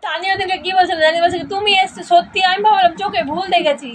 তানিয়া থেকে কি বলছিল জানি, বলছে তুমি এসছো সত্যি, আমি ভাবলাম চোখে ভুল দেখেছি।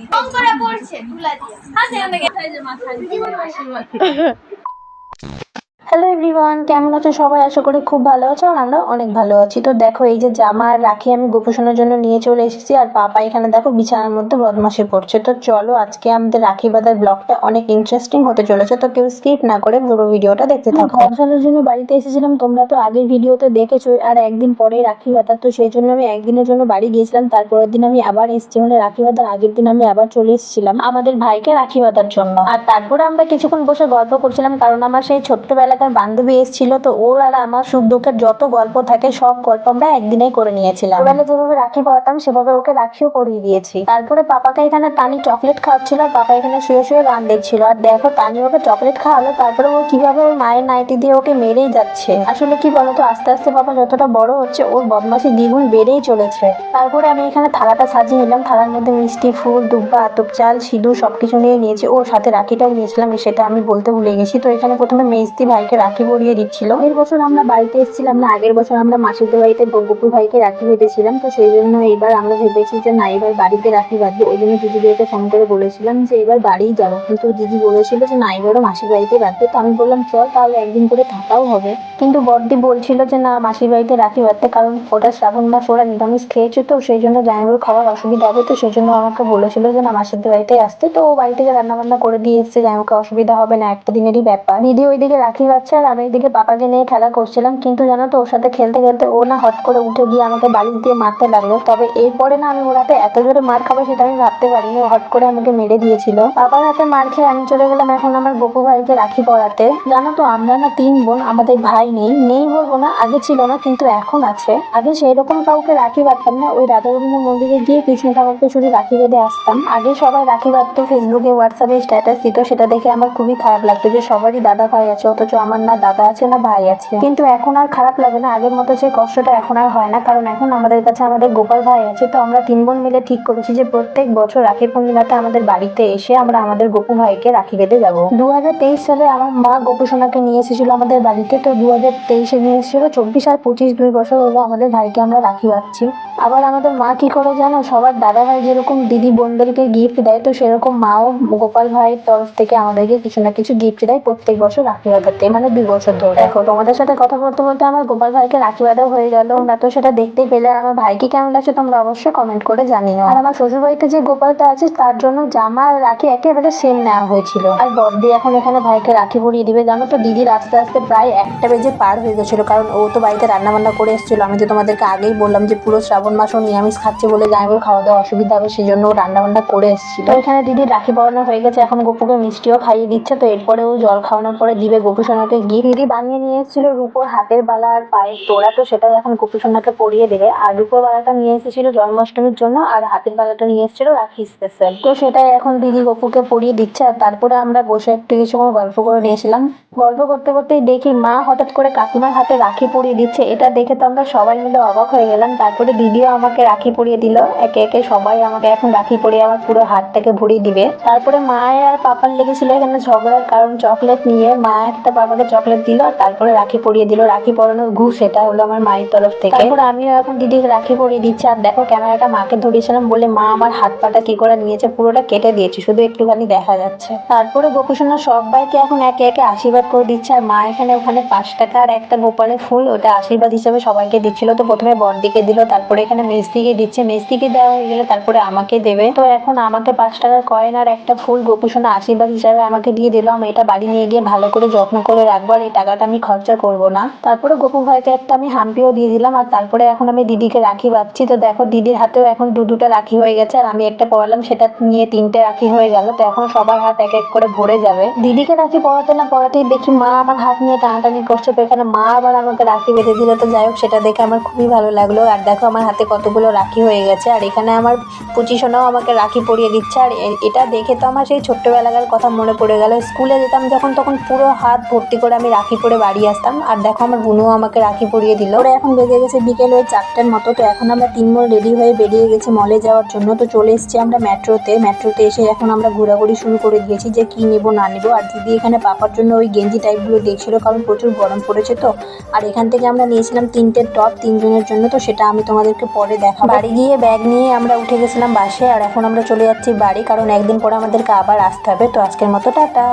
হ্যালো এভরিওয়ান, কেমন আছো সবাই? আশা করি খুব ভালো আছো আর আমরা অনেক ভালো আছি। তো দেখো এই যে জামা আর রাখি আমি গোপোষণের জন্য নিয়ে চলে এসেছি, আর পাপা এখানে দেখো বিছানার মধ্যে বদমাশি করছে। তো চলো আজকে আমাদের রাখি বাঁধার ব্লগটা অনেক ইন্টারেস্টিং হতে চলেছে, তো কেউ স্কিপ না করে পুরো ভিডিওটা দেখতে থাকো। বদমাশের জন্য বাড়িতে এসেছিলাম, তোমরা তো আগের ভিডিওতে দেখেছো, আর একদিন পরে রাখি বাঁধা, তো সেই জন্য আমি একদিনের জন্য বাড়ি গিয়েছিলাম। তারপরের দিন আমি আবার এসেছি, মানে রাখি বাঁধার আগের দিন আমি আবার চলে এসেছিলাম আমাদের ভাইকে রাখি বাঁধার জন্য। আর তারপরে আমরা কিছুক্ষণ বসে গল্প করছিলাম, কারণ আমার সেই ছোট্টবেলাকার বান্ধবী এসেছিল, তো ওর আর আমার সুখ দুঃখের যত গল্প থাকে সব গল্প আমরা একদিনেই করে নিয়েছিলাম। ওবেলা যেভাবে রাখি পরাতাম সেভাবে ওকে রাখিও পরিয়ে দিয়েছি। তারপরে পাপাকে এখানে তানি চকলেট খাওয়াচ্ছিল, আর পাপা এখানে শুয়ে শুয়ে গান দেখছিল। আর দেখো তানি ওকে চকলেট খাওয়ালো, তারপরে ও কিভাবে ওর মায়ের নাইটি দিয়ে ওকে মেরেই যাচ্ছে। আসলে কি বলতো, আস্তে আস্তে পাপা যতটা বড় হচ্ছে ওর বদমাশি দ্বিগুণ বেড়েই চলেছে। তারপরে আমি এখানে থালাটা সাজিয়ে নিলাম, থালার মধ্যে মিষ্টি, ফুল, দুব্বা, আতপ চাল, সিঁদুর সবকিছু নিয়ে নিয়েছি। ওর সাথে রাখিটাও নিয়েছিলাম, সেটা আমি বলতে ভুলে গেছি। তো এখানে প্রথমে মেজদি ভাইকে রাখি পরিয়ে দিচ্ছিল। এর বছর আমরা বাড়িতে এসেছিলাম না, আগের বছর আমরা মাসিদের বাড়িতে গপুর ভাইকে রাখি বেঁধেছিলাম, তো সেই জন্য এবার আমরা ভেবেছি যে না, এবার বাড়িতে রাখি বাঁধবো। ওই জন্য দিদিদেরকে ফোন করে বলেছিলাম যে এবার বাড়িই যাবো, কিন্তু দিদি বলেছিল যে না, এবারও মাসির বাড়িতে বাঁধবে। তো আমি বললাম চল, তাহলে একদিন করে থাকাও হবে। কিন্তু বড়দি বলছিল যে না, মাসির বাড়িতে রাখি বাঁধতে, কারণ ওটা শ্রাবণ মাস, ওরা নিরামিষ খেয়েছে, তো সেই জন্য জামাইবাবুর খাওয়ার অসুবিধা হবে। তো সেই জন্য আমাকে বলেছিল যে না, মাসিদের বাড়িতে আসতে। তো ও বাড়ি থেকে রান্না বান্না করে দিয়ে এসছে, জামাইবাবুকে অসুবিধা হবে না, একটা দিনেরই ব্যাপার। দিদি ওইদিকে রাখি বাঁধছে আর আমি এইদিকে পাপাকে নিয়ে খেলা করছিলাম। কিন্তু জানো তো, ওর সাথে খেলতে খেলতে ও না হট করে উঠে গিয়ে আমাকে বালিশ দিয়ে মারতে লাগলো। তবে এরপরে না, আমি ওর হাতে এত জোরে মার খাবো সেটা আমি ভাবতে পারিনি। ও হট করে আমাকে মেরে দিয়েছিল। পাপার হাতে মার খেয়ে আমি চলে গেলাম এখন আমার গপু ভাইকে রাখি পরাতে। জানো তো, আমরা না 3 বোন, আমাদের ভাই নেই। নেই বলবো না, আগে ছিল না, কিন্তু এখন আছে। আগে সেই রকম কাউকে রাখি বাঁধতাম না, ওই রাধা গোবিন্দ মন্দিরে গিয়ে কৃষ্ণ ঠাকুরকে শুধু রাখি বেঁধে আসতাম। আগে সবাই রাখি বাঁধতো, ফেসবুকে হোয়াটসঅ্যাপে স্ট্যাটাস দিত, সেটা দেখে আমার খুবই খারাপ লাগতো যে সবারই দাদা ভাই আছে, অথচ আমার না দাদা আছে না ভাই আছে। কিন্তু এখন আর খারাপ লাগে না, আগের মতো সেই কষ্টটা এখন আর হয় না, কারণ এখন আমাদের কাছে আমাদের গোপাল ভাই আছে। তো আমরা 3 বোন মিলে ঠিক করেছি যে প্রত্যেক বছর রাখি পূর্ণিমাতে আমাদের বাড়িতে এসে আমরা আমাদের গোপু ভাইকে রাখি বেঁধে যাবো। 2023 সালে আমার মা গোপু সোনাকে নিয়ে এসেছিল আমাদের বাড়িতে, তো 2023-এ নিয়ে এসেছিল। 24 আর 25 2 বছর হলো আমাদের ভাইকে আমরা রাখি বাঁধছি। আবার আমাদের মা কি করে জানো, সবার দাদা ভাই যেরকম দিদি বোনদেরকে গিফট দেয়, তো সেরকম মাও গোপাল ভাইয়ের তরফ থেকে আমাদেরকে কিছু না কিছু গিফট দেয় প্রত্যেক বছর রাখি বাঁধাতে, মানে 2 বছর ধরে। দেখো তোমাদের সাথে কথা বলতে বলতে আমার গোপাল ভাইকে রাখি বাঁধা হয়ে গেল, তোমরা তো সেটা দেখতেই পেলে। আর আমার ভাইকে কেমন লাগছে তোমরা অবশ্যই কমেন্ট করে জানিও। আর আমার শ্বশুর বাড়িতে যে গোপালটা আছে তার জন্য জামা আর রাখি একেবারে সেম নেওয়া হয়েছিল। আর বড়দি এখন এখানে ভাইকে রাখি পরিয়ে দিবে। জানো তো, দিদির আস্তে আস্তে প্রায় 1টা বেজে পার হয়ে গেছিল, কারণ ও তো বাড়িতে রান্না বান্না করে এসেছিল। আমি তো তোমাদেরকে আগেই বললাম যে পুরো শ্রাবণ মাস ও নিরামিষ খাচ্ছে বলে জামাইবাবুর খাওয়া দাওয়া অসুবিধা হবে, সেই জন্য ও রান্না বান্না করে এসেছিল। তো এখানে দিদির রাখি পরানো হয়ে গেছে, এখন গপুকে মিষ্টিও খাইয়ে দিচ্ছে। তো এরপরে ও জল খাওয়ানোর পরে দিবে গপু সোনাকে গিফট। দিদি বানিয়ে নিয়ে এসেছিল রূপোর হাতের বালা আর পায়ের তোড়া, তো সেটা এখন গপু সোনাকে পরিয়ে দেবে। আর রূপোর বালাটা নিয়ে এসেছিল জন্মাষ্টমীর জন্য, আর হাতের বালাটা নিয়ে এসেছিল রাখি স্পেশাল, তো সেটাই এখন দিদি গপুকে পরিয়ে দিচ্ছে। আর তারপরে আমরা বসে একটু কিছুক্ষণ গল্প করে নিয়েছিলাম। গল্প করতে করতেই দেখি মা হঠাৎ করে কাকিমার হাতে রাখি পরিয়ে দিচ্ছে। এটা দেখে তো আমরা সবাই মিলে অবাক হয়ে গেলাম। তারপরে দিদিও আমাকে রাখি পরিয়ে দিল। একে একে সবাই আমাকে এখন রাখি পরিয়ে আমার পুরো হাতটাকে ভরিয়ে দিবে। তারপরে মায়ের আর পাপার লেগেছিল এখানে ঝগড়ার কারণ চকলেট নিয়ে। মা একটা পাপাকে চকলেট দিল, আর তারপরে রাখি পরিয়ে দিল। রাখি পরানোর ঘুষ এটা হলো আমার মায়ের তরফ থেকে। তারপরে আমিও এখন দিদিকে রাখি পরিয়ে দিচ্ছি। আর দেখো, ক্যামেরাটা মাকে ধরিয়েছিলাম বলে মা আমার হাত পাটা কি করে নিয়েছে, পুরোটা কেটে দিয়েছে, শুধু একটুখানি দেখা যাচ্ছে। তারপরে গোপুসোনা সবাইকে এখন একে একে আশীর্বাদ করে দিচ্ছে। আর মা এখানে ওখানে 5 টাকা আর একটা গোপালের ফুল, ওটা আশীর্বাদ হিসেবে সবাইকে দিচ্ছিল। তো প্রথমে বড়দিকে দিল, তারপরে এখানে মেজদিকে দিচ্ছে, মেজদিকে দেওয়া হয়ে গেলে তারপরে আমাকে দেবে। তো এখন আমাকে 5 টাকার কয়েন আর একটা ফুল গোপুসোনা আশীর্বাদ হিসাবে আমাকে দিয়ে দিল। আমি এটা বাড়ি নিয়ে গিয়ে ভালো করে যত্ন করে রাখবো, আর এই টাকাটা আমি খরচা করবো না। তারপরে গোপু ভাইকে একটা আমি হাম্পিও দিয়ে দিলাম। আর তারপরে এখন আমি দিদিকে রাখি বাঁধছি। তো দেখো, দিদির হাতেও এখন 2টা রাখি হয়ে গেছে, আর আমি একটা পরালাম, সেটা নিয়ে 3টে রাখি হয়ে গেল। তো এখন সবার হাত এক এক করে ভরে যাবে। দিদিকে রাখি পরাতে না পরাতেই দেখি মা আমার হাত নিয়ে টানাটানি করছে, তো এখানে মা আবার আমাকে রাখি বেঁধে দিল। তো যাই হোক, সেটা দেখে আমার খুবই ভালো লাগলো। আর দেখো আমার হাতে কতগুলো রাখি হয়ে গেছে। আর এখানে আমার পুচিসোনাও আমাকে রাখি পরিয়ে দিচ্ছে। আর এটা দেখে তো আমার সেই ছোট্টবেলাকার কথা মনে পড়ে গেল। স্কুলে যেতাম যখন, তখন পুরো হাত ভর্তি ভর্তি করে আমি রাখি পরে বাড়ি আসতাম। আর দেখো আমার বোনও আমাকে রাখি পরিয়ে দিল। ওরা এখন বেজে গেছে বিকেল ওই 4টার মতো। তো এখন আমরা তিনজন রেডি হয়ে বেরিয়ে গেছি মলে যাওয়ার জন্য। তো চলে এসেছি আমরা মেট্রোতে এসে এখন আমরা ঘোরাঘুরি শুরু করে দিয়েছি যে কি নিব না নিব। আর দিদি এখানে পাপার জন্য ওই গেঞ্জি টাইপগুলো দেখছিল, কারণ প্রচুর গরম পড়েছে। তো আর এখান থেকে আমরা নিয়েছিলাম 3টে টপ 3জনের জন্য। তো সেটা আমি তোমাদেরকে পরে দেখাবো। বাড়ি গিয়ে ব্যাগ নিয়ে আমরা উঠে গেছিলাম বাসে। আর এখন আমরা চলে যাচ্ছি বাড়ি, কারণ একদিন পরে আমাদেরকে আবার আসতে হবে। তো আজকের মতো টাটা।